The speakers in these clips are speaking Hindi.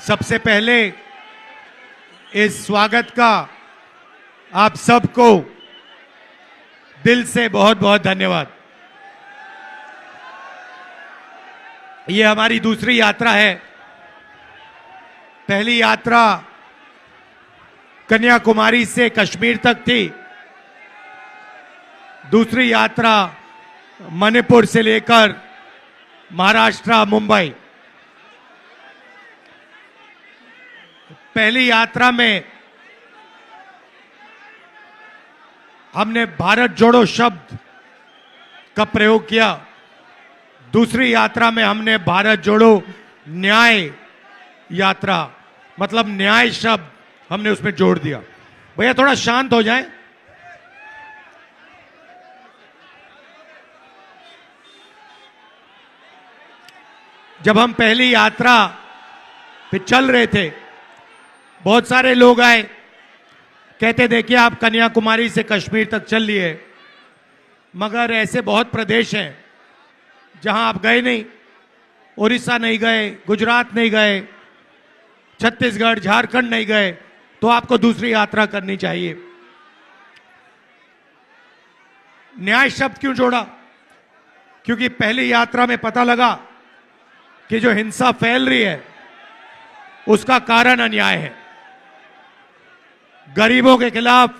सबसे पहले इस स्वागत का आप सबको दिल से बहुत बहुत धन्यवाद। ये हमारी दूसरी यात्रा है। पहली यात्रा कन्याकुमारी से कश्मीर तक थी। दूसरी यात्रा मणिपुर से लेकर महाराष्ट्र, मुंबई। पहली यात्रा में हमने भारत जोड़ो शब्द का प्रयोग किया। दूसरी यात्रा में हमने भारत जोड़ो न्याय यात्रा, मतलब न्याय शब्द हमने उसमें जोड़ दिया। भैया थोड़ा शांत हो जाए। जब हम पहली यात्रा पे चल रहे थे, बहुत सारे लोग आए, कहते देखिए आप कन्याकुमारी से कश्मीर तक चल लिए, मगर ऐसे बहुत प्रदेश हैं जहां आप गए नहीं। उड़ीसा नहीं गए, गुजरात नहीं गए, छत्तीसगढ़, झारखंड नहीं गए, तो आपको दूसरी यात्रा करनी चाहिए। न्याय शब्द क्यों जोड़ा? क्योंकि पहली यात्रा में पता लगा कि जो हिंसा फैल रही है उसका कारण अन्याय है। गरीबों के खिलाफ,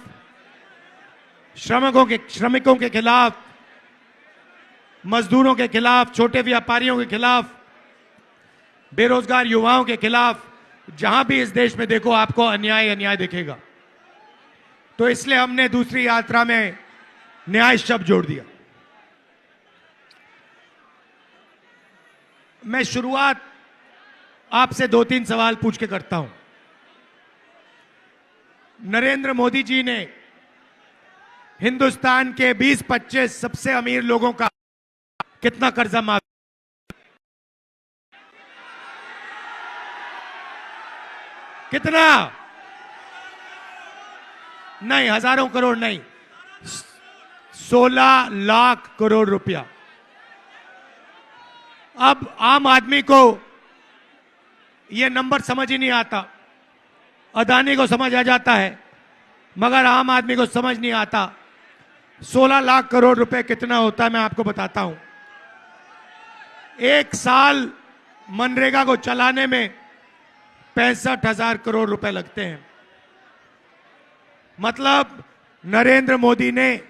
श्रमिकों के खिलाफ, मजदूरों के खिलाफ, छोटे व्यापारियों के खिलाफ, बेरोजगार युवाओं के खिलाफ, जहां भी इस देश में देखो आपको अन्याय अन्याय दिखेगा। तो इसलिए हमने दूसरी यात्रा में न्याय शब्द जोड़ दिया। मैं शुरुआत आपसे 2-3 सवाल पूछ के करता हूं। नरेंद्र मोदी जी ने हिंदुस्तान के 20-25 सबसे अमीर लोगों का कितना कर्जा माफ? कितना? नहीं, हजारों करोड़ नहीं, 16 लाख करोड़ रुपया। अब आम आदमी को यह नंबर समझ ही नहीं आता। अदानी को समझ आ जाता है, मगर आम आदमी को समझ नहीं आता 16 लाख करोड़ रुपए कितना होता है। मैं आपको बताता हूं। एक साल मनरेगा को चलाने में 65,000 करोड़ रुपए लगते हैं। मतलब नरेंद्र मोदी ने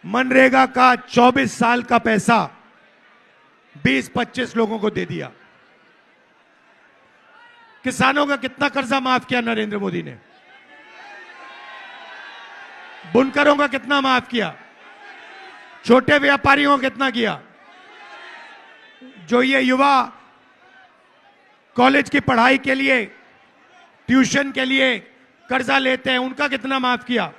मनरेगा का 24 साल का पैसा 20-25 लोगों को दे दिया। किसानों का कितना कर्जा माफ किया नरेंद्र मोदी ने? बुनकरों का कितना माफ किया? छोटे व्यापारियों को कितना किया? जो ये युवा कॉलेज की पढ़ाई के लिए, ट्यूशन के लिए कर्जा लेते हैं, उनका कितना माफ किया?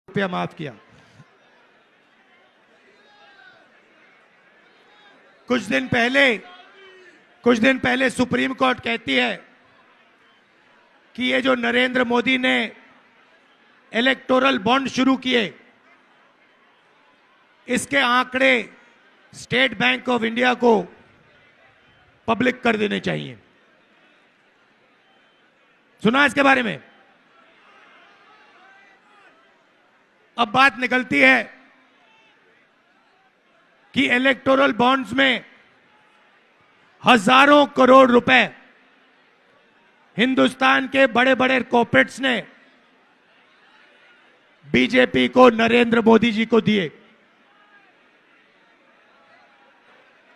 रुपया माफ किया। कुछ दिन पहले सुप्रीम कोर्ट कहती है कि ये जो नरेंद्र मोदी ने इलेक्टोरल बॉन्ड शुरू किए, इसके आंकड़े स्टेट बैंक ऑफ इंडिया को पब्लिक कर देने चाहिए। सुना इसके बारे में? अब बात निकलती है कि इलेक्टोरल बॉन्ड्स में हजारों करोड़ रुपए हिंदुस्तान के बड़े बड़े कॉर्पोरेट्स ने बीजेपी को, नरेंद्र मोदी जी को दिए।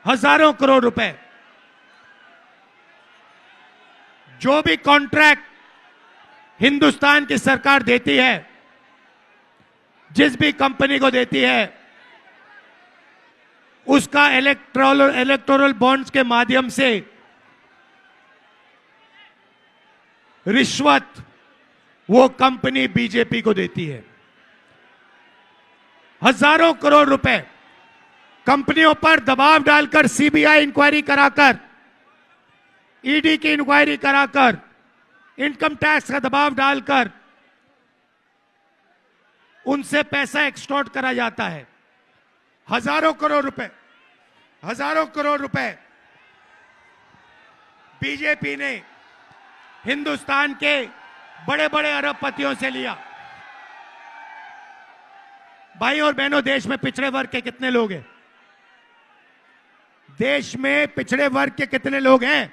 हजारों करोड़ रुपए। जो भी कॉन्ट्रैक्ट हिंदुस्तान की सरकार देती है, जिस भी कंपनी को देती है, उसका इलेक्टोरल बॉन्ड्स के माध्यम से रिश्वत वो कंपनी बीजेपी को देती है। हजारों करोड़ रुपए कंपनियों पर दबाव डालकर, सीबीआई इंक्वायरी कराकर, ईडी की इंक्वायरी कराकर, इनकम टैक्स का दबाव डालकर उनसे पैसा एक्सटॉर्ट करा जाता है। हजारों करोड़ रुपए बीजेपी ने हिंदुस्तान के बड़े बड़े अरबपतियों से लिया। भाई और बहनों, देश में पिछड़े वर्ग के कितने लोग हैं? देश में पिछड़े वर्ग के कितने लोग हैं?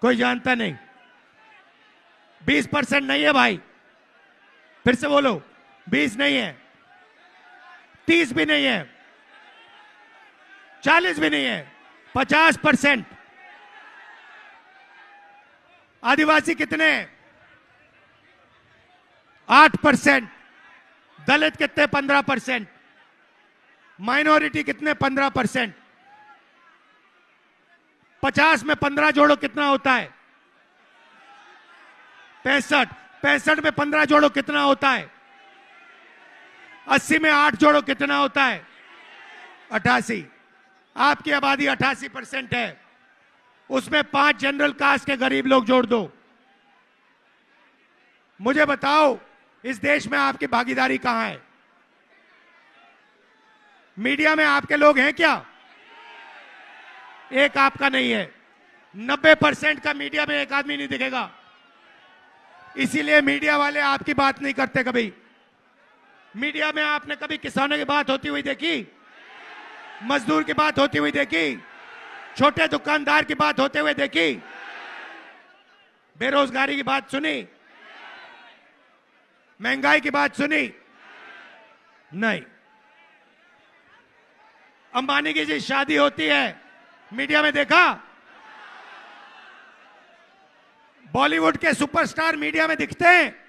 कोई जानता नहीं। 20% नहीं है भाई, फिर से बोलो, 20 नहीं है, 30 भी नहीं है, 40 भी नहीं है, 50%। आदिवासी कितने हैं? 8%। दलित कितने? 15%। माइनॉरिटी कितने? 15%। 50 में 15 जोड़ो कितना होता है? 65। 65 में 15 जोड़ो कितना होता है? 80 में 8 जोड़ो कितना होता है? 88। आपकी आबादी 88% है, उसमें 5 जनरल कास्ट के गरीब लोग जोड़ दो। मुझे बताओ, इस देश में आपकी भागीदारी कहां है? मीडिया में आपके लोग हैं क्या? एक आपका नहीं है। 90% का मीडिया में एक आदमी नहीं दिखेगा, इसीलिए मीडिया वाले आपकी बात नहीं करते। कभी मीडिया में आपने कभी किसानों की बात होती हुई देखी? मजदूर की बात होती हुई देखी? छोटे दुकानदार की बात होते हुए देखी? बेरोजगारी की बात सुनी? महंगाई की बात सुनी? नहीं। अंबानी की जी शादी होती है, मीडिया में देखा? बॉलीवुड के सुपरस्टार मीडिया में दिखते हैं?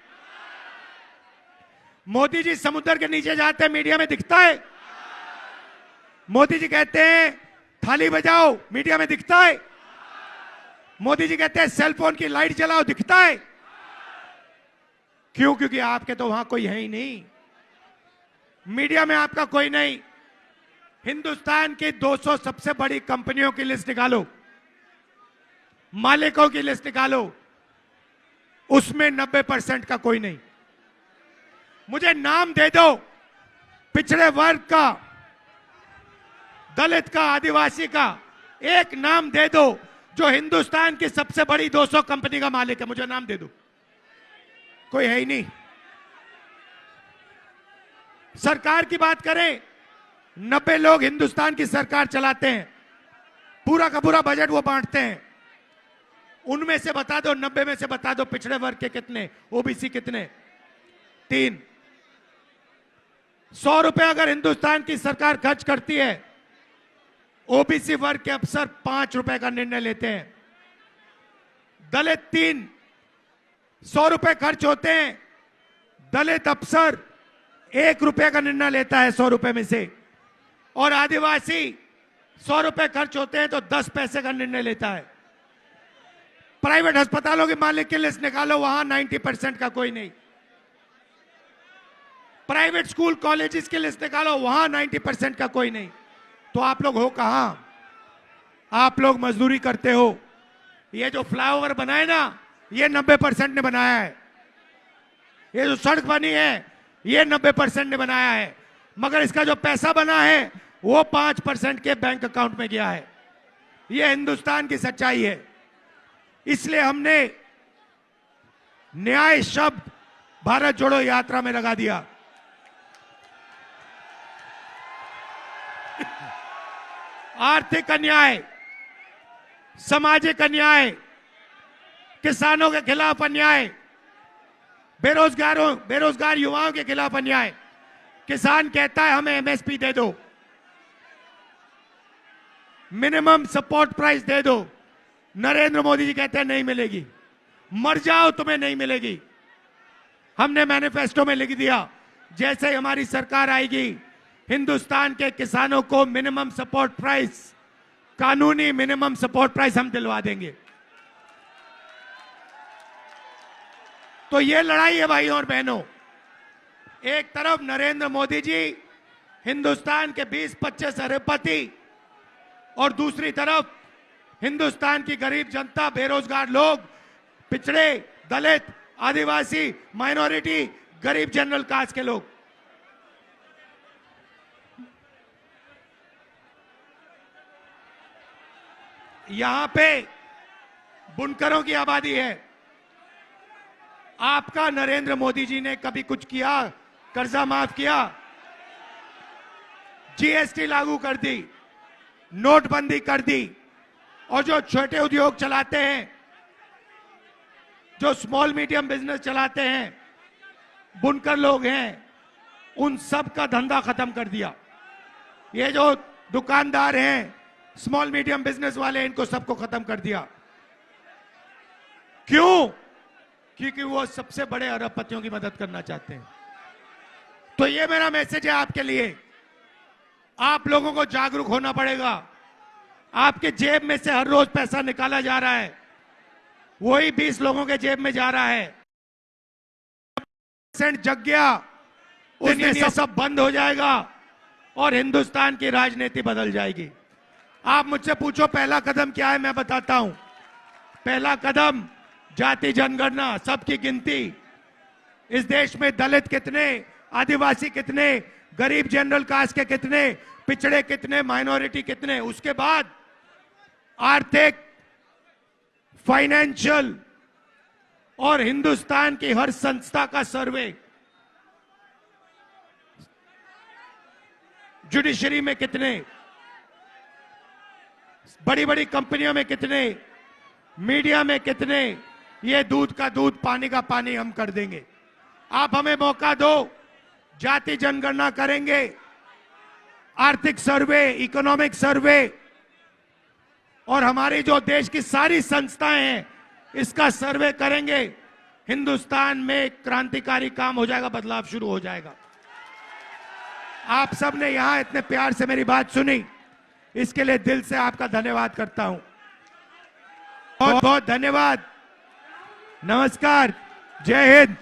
मोदी जी समुद्र के नीचे जाते हैं, मीडिया में दिखता है? मोदी जी कहते हैं थाली बजाओ, मीडिया में दिखता है? मोदी जी कहते हैं सेल फोन की लाइट जलाओ, दिखता है? क्यों? क्योंकि आपके तो वहां कोई है ही नहीं, मीडिया में आपका कोई नहीं। हिंदुस्तान की 200 सबसे बड़ी कंपनियों की लिस्ट निकालो, मालिकों की लिस्ट निकालो, उसमें 90% का कोई नहीं। मुझे नाम दे दो पिछड़े वर्ग का, दलित का, आदिवासी का, एक नाम दे दो जो हिंदुस्तान की सबसे बड़ी 200 कंपनी का मालिक है। मुझे नाम दे दो, कोई है ही नहीं। सरकार की बात करें, 90 लोग हिंदुस्तान की सरकार चलाते हैं, पूरा का पूरा बजट वो बांटते हैं। उनमें से बता दो, 90 में से बता दो पिछड़े वर्ग के कितने, ओबीसी कितने? 3। 100 रुपए अगर हिंदुस्तान की सरकार खर्च करती है, ओबीसी वर्ग के अफसर 5 रुपए का निर्णय लेते हैं। दलित 3, 100 रुपए खर्च होते हैं, दलित अफसर 1 रुपए का निर्णय लेता है 100 रुपए में से। और आदिवासी 100 रुपए खर्च होते हैं तो 10 पैसे का निर्णय लेता है। प्राइवेट अस्पतालों के मालिक की लिस्ट निकालो, वहां 90% का कोई नहीं। प्राइवेट स्कूल कॉलेजेस की लिस्ट निकालो, वहां 90% का कोई नहीं। तो आप लोग हो कहां? आप लोग मजदूरी करते हो। ये जो फ्लाईओवर बनाए ना, ये 90% ने बनाया है। ये जो सड़क बनी है, ये 90% ने बनाया है। मगर इसका जो पैसा बना है, वो 5% के बैंक अकाउंट में गया है। ये हिंदुस्तान की सच्चाई है। इसलिए हमने न्याय शब्द भारत जोड़ो यात्रा में लगा दिया। आर्थिक अन्याय, सामाजिक अन्याय, किसानों के खिलाफ अन्याय, बेरोजगार युवाओं के खिलाफ अन्याय। किसान कहता है हमें एमएसपी दे दो, मिनिमम सपोर्ट प्राइस दे दो। नरेंद्र मोदी जी कहते हैं नहीं मिलेगी, मर जाओ तुम्हें नहीं मिलेगी। हमने मैनिफेस्टो में लिख दिया, जैसे ही हमारी सरकार आएगी, हिंदुस्तान के किसानों को मिनिमम सपोर्ट प्राइस, कानूनी मिनिमम सपोर्ट प्राइस हम दिलवा देंगे। तो ये लड़ाई है भाइयों और बहनों। एक तरफ नरेंद्र मोदी जी हिंदुस्तान के 20-25 अरबपति, और दूसरी तरफ हिंदुस्तान की गरीब जनता, बेरोजगार लोग, पिछड़े, दलित, आदिवासी, माइनॉरिटी, गरीब जनरल कास्ट के लोग। यहां पे बुनकरों की आबादी है। आपका नरेंद्र मोदी जी ने कभी कुछ किया? कर्जा माफ किया, जीएसटी लागू कर दी, नोटबंदी कर दी, और जो छोटे उद्योग चलाते हैं, जो स्मॉल मीडियम बिजनेस चलाते हैं, बुनकर लोग हैं, उन सब का धंधा खत्म कर दिया। ये जो दुकानदार हैं, स्मॉल मीडियम बिजनेस वाले, इनको सबको खत्म कर दिया। क्यों? क्योंकि वो सबसे बड़े अरबपतियों की मदद करना चाहते हैं। तो ये मेरा मैसेज है आपके लिए। आप लोगों को जागरूक होना पड़ेगा। आपके जेब में से हर रोज पैसा निकाला जा रहा है, वही 20 लोगों के जेब में जा रहा है। जग गया, उस दिन ये सब बंद हो जाएगा और हिंदुस्तान की राजनीति बदल जाएगी। आप मुझसे पूछो पहला कदम क्या है, मैं बताता हूं। पहला कदम जाति जनगणना, सबकी गिनती। इस देश में दलित कितने, आदिवासी कितने, गरीब जनरल कास्ट के कितने, पिछड़े कितने, माइनॉरिटी कितने। उसके बाद आर्थिक, फाइनेंशियल और हिंदुस्तान की हर संस्था का सर्वे। जुडिशरी में कितने, बड़ी बड़ी कंपनियों में कितने, मीडिया में कितने, ये दूध का दूध पानी का पानी हम कर देंगे। आप हमें मौका दो, जाति जनगणना करेंगे, आर्थिक सर्वे, इकोनॉमिक सर्वे, और हमारी जो देश की सारी संस्थाएं हैं, इसका सर्वे करेंगे। हिंदुस्तान में क्रांतिकारी काम हो जाएगा, बदलाव शुरू हो जाएगा। आप सब ने यहां इतने प्यार से मेरी बात सुनी, इसके लिए दिल से आपका धन्यवाद करता हूं। बहुत बहुत धन्यवाद। नमस्कार, जय हिंद।